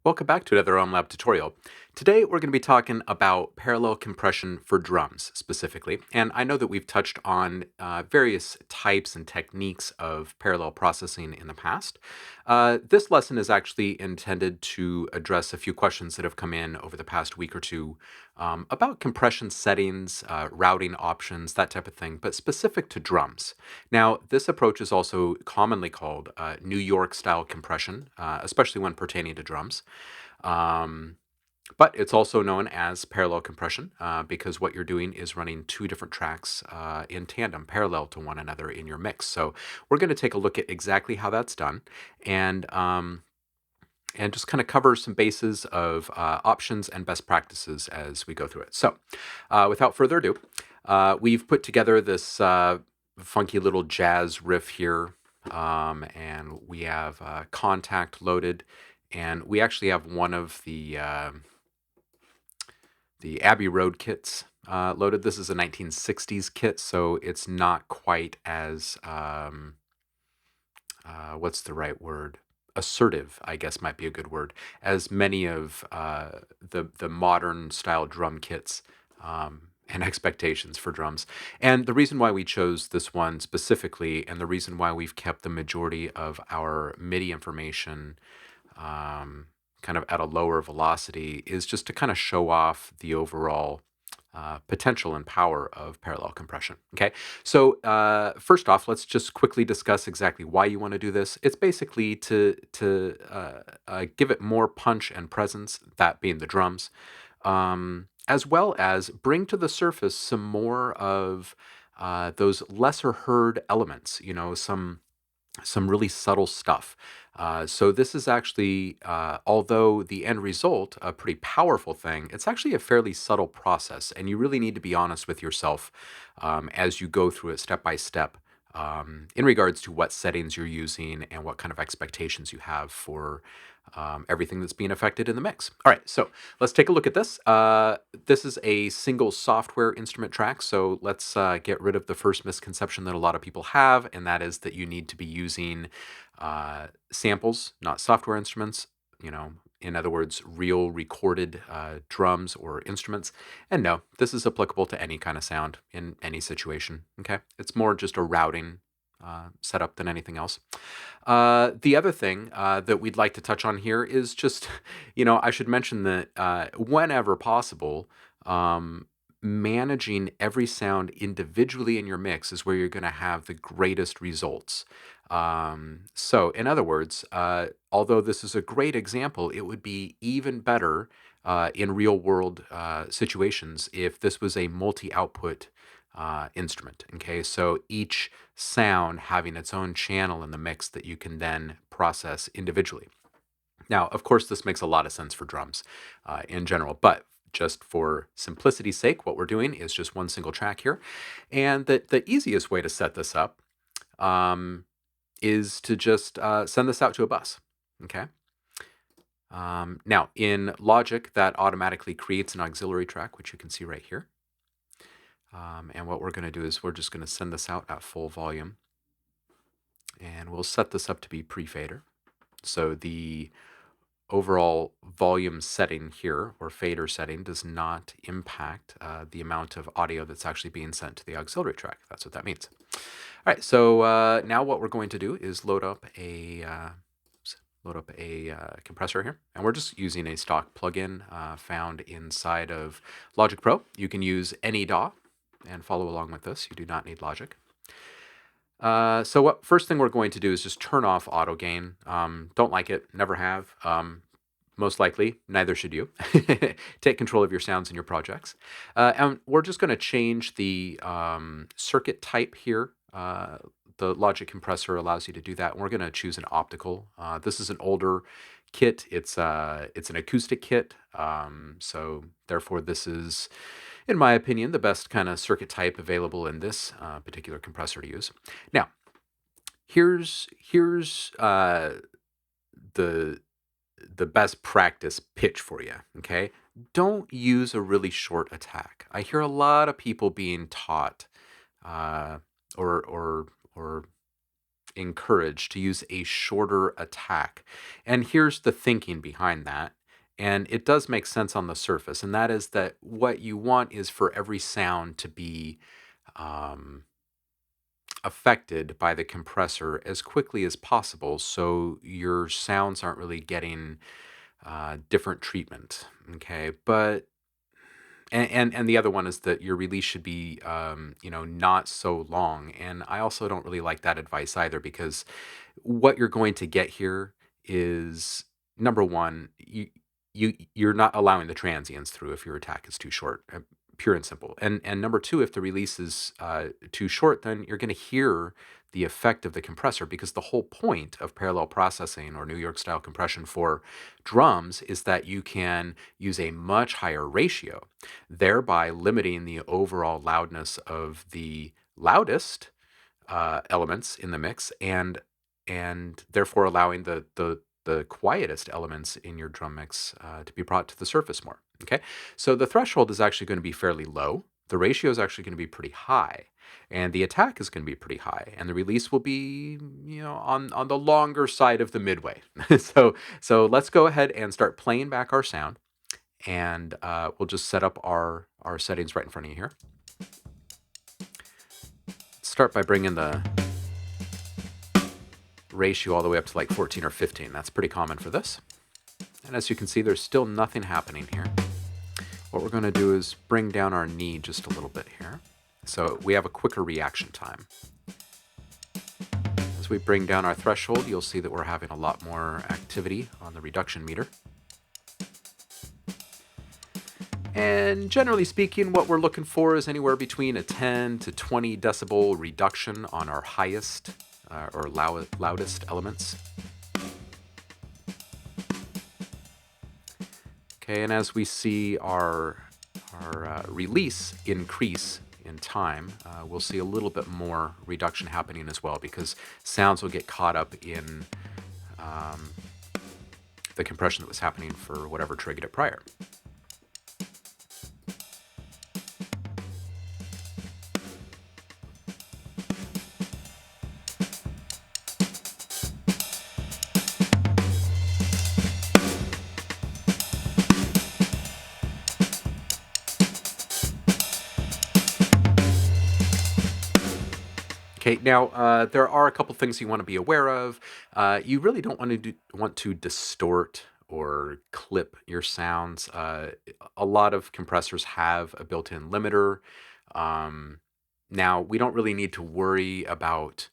Welcome back to another Lab tutorial. Today we're going to be talking about parallel compression for drums specifically, and I know that we've touched on various types and techniques of parallel processing in the past. This lesson is actually intended to address a few questions that have come in over the past week or two about compression settings, routing options, that type of thing, but specific to drums. Now, this approach is also commonly called New York style compression, especially when pertaining to drums. Um, but it's also known as parallel compression because what you're doing is running two different tracks in tandem, parallel to one another in your mix. So we're going to take a look at exactly how that's done and just kind of cover some bases of options and best practices as we go through it. So without further ado, we've put together this funky little jazz riff here, and we have contact loaded, and we actually have one of the Abbey Road kits loaded. This is a 1960s kit, so it's not quite as what's the right word? Assertive, I guess might be a good word, as many of the modern style drum kits and expectations for drums. And the reason why we chose this one specifically, and the reason why we've kept the majority of our MIDI information kind of at a lower velocity, is just to kind of show off the overall potential and power of parallel compression. Okay, so first off, let's just quickly discuss exactly why you want to do this. It's basically to give it more punch and presence, that being the drums, as well as bring to the surface some more of those lesser heard elements. You know, some really subtle stuff. So this is actually, although the end result, a pretty powerful thing, it's actually a fairly subtle process, and you really need to be honest with yourself as you go through it step by step in regards to what settings you're using and what kind of expectations you have for everything that's being affected in the mix. All right, so let's take a look at this. This is a single software instrument track, so let's get rid of the first misconception that a lot of people have, and that is that you need to be using samples, not software instruments. You know, in other words, real recorded drums or instruments. And no, this is applicable to any kind of sound in any situation. Okay, it's more just a routing setup than anything else. The other thing that we'd like to touch on here is just, I should mention that whenever possible, managing every sound individually in your mix is where you're going to have the greatest results. So, in other words, although this is a great example, it would be even better in real world situations if this was a multi output instrument. Okay, so each sound having its own channel in the mix that you can then process individually. Now, of course, this makes a lot of sense for drums in general, but just for simplicity's sake, what we're doing is just one single track here. And the easiest way to set this up is to just send this out to a bus. Okay. Now, in Logic, that automatically creates an auxiliary track, which you can see right here. And what we're going to do is we're just going to send this out at full volume. And we'll set this up to be pre-fader. So the overall volume setting here, or fader setting, does not impact the amount of audio that's actually being sent to the auxiliary track. That's what that means. All right, so now what we're going to do is load up a compressor here, and we're just using a stock plugin found inside of Logic Pro. You can use any DAW and follow along with this. You do not need Logic. So what first thing we're going to do is just turn off auto gain. Don't like it, never have. Most likely, neither should you. Take control of your sounds and your projects. And we're just going to change the circuit type here. The Logic compressor allows you to do that. And we're going to choose an optical. This is an older kit. It's an acoustic kit. So therefore, this is, in my opinion, the best kind of circuit type available in this particular compressor to use. Now, here's the best practice pitch for you. Okay, don't use a really short attack. I hear a lot of people being taught or encouraged to use a shorter attack, and here's the thinking behind that. And it does make sense on the surface, and that is that what you want is for every sound to be um, affected by the compressor as quickly as possible so your sounds aren't really getting different treatment. Okay. But and the other one is that your release should be not so long. And I also don't really like that advice either, because what you're going to get here is, number one, you're not allowing the transients through if your attack is too short, pure and simple. And number two, if the release is too short, then you're going to hear the effect of the compressor, because the whole point of parallel processing or New York style compression for drums is that you can use a much higher ratio, thereby limiting the overall loudness of the loudest elements in the mix, and therefore allowing the quietest elements in your drum mix to be brought to the surface more. Okay, so the threshold is actually going to be fairly low. The ratio is actually going to be pretty high, and the attack is going to be pretty high, and the release will be, on the longer side of the midway. So let's go ahead and start playing back our sound, and we'll just set up our settings right in front of you here. Start by bringing the ratio all the way up to like 14 or 15. That's pretty common for this. And as you can see, there's still nothing happening here. What we're going to do is bring down our knee just a little bit here, so we have a quicker reaction time. As we bring down our threshold, you'll see that we're having a lot more activity on the reduction meter. And generally speaking, what we're looking for is anywhere between a 10 to 20 decibel reduction on our highest or loudest elements. Okay, and as we see our release increase in time, we'll see a little bit more reduction happening as well, because sounds will get caught up in the compression that was happening for whatever triggered it prior. Okay, now there are a couple things you want to be aware of. You really don't want to distort or clip your sounds. A lot of compressors have a built-in limiter. Um, Now, we don't really need to worry about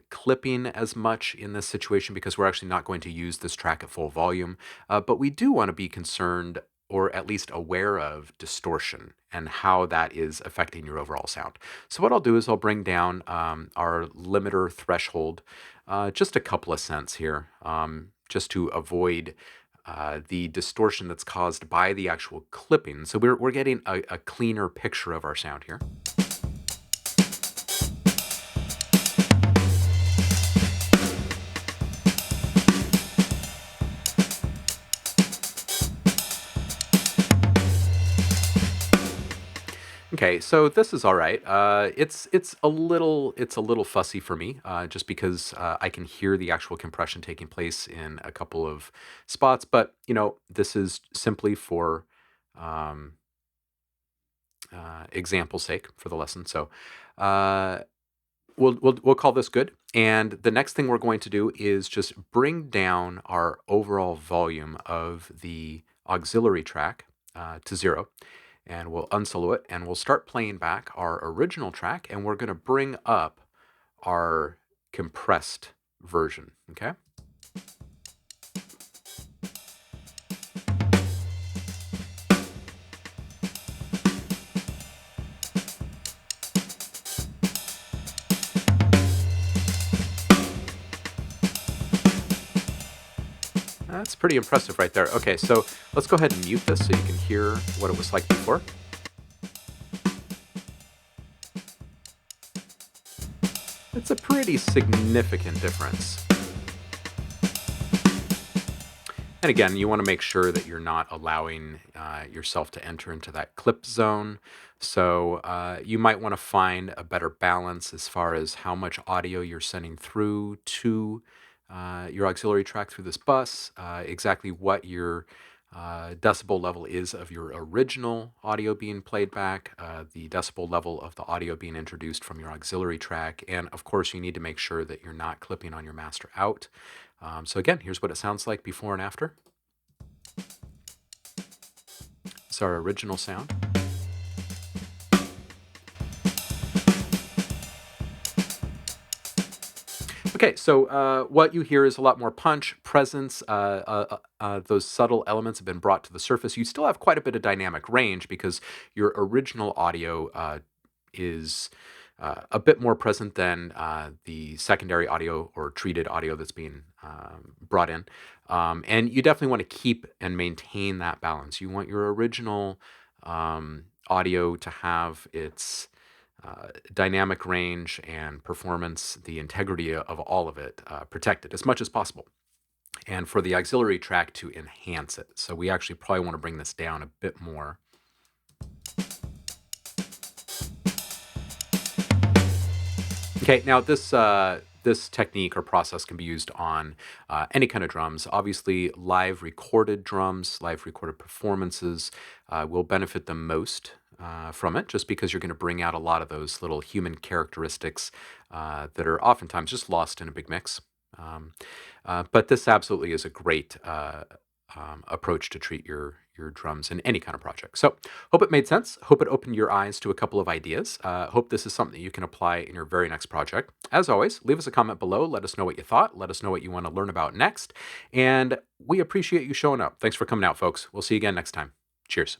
clipping as much in this situation, because we're actually not going to use this track at full volume. But we do want to be concerned, or at least aware of, distortion and how that is affecting your overall sound. So what I'll do is I'll bring down our limiter threshold just a couple of cents here, just to avoid the distortion that's caused by the actual clipping. So we're getting a cleaner picture of our sound here. Okay, so this is all right. It's a little fussy for me, just because I can hear the actual compression taking place in a couple of spots. But this is simply for um, example's sake for the lesson. So uh, we'll call this good. And the next thing we're going to do is just bring down our overall volume of the auxiliary track to 0, and we'll unsolo it, and we'll start playing back our original track, and we're going to bring up our compressed version. Okay. That's pretty impressive right there. Okay, so let's go ahead and mute this so you can hear what it was like before. It's a pretty significant difference. And again, you want to make sure that you're not allowing yourself to enter into that clip zone. So you might want to find a better balance as far as how much audio you're sending through to your auxiliary track through this bus, exactly what you're decibel level is of your original audio being played back, the decibel level of the audio being introduced from your auxiliary track, and of course, you need to make sure that you're not clipping on your master out. So again, here's what it sounds like before and after. It's our original sound. Okay, so what you hear is a lot more punch, presence. Those subtle elements have been brought to the surface. You still have quite a bit of dynamic range because your original audio is a bit more present than the secondary audio or treated audio that's being brought in. And you definitely want to keep and maintain that balance. You want your original audio to have its dynamic range and performance, the integrity of all of it protected as much as possible. And for the auxiliary track to enhance it. So we actually probably want to bring this down a bit more. Okay, now this technique or process can be used on any kind of drums. Obviously, live recorded drums, live recorded performances will benefit the most from it, just because you're going to bring out a lot of those little human characteristics that are oftentimes just lost in a big mix. Um, but this absolutely is a great approach to treat your drums in any kind of project. So, hope it made sense. Hope it opened your eyes to a couple of ideas. Hope this is something that you can apply in your very next project. As always, leave us a comment below. Let us know what you thought. Let us know what you want to learn about next. And we appreciate you showing up. Thanks for coming out, folks. We'll see you again next time. Cheers.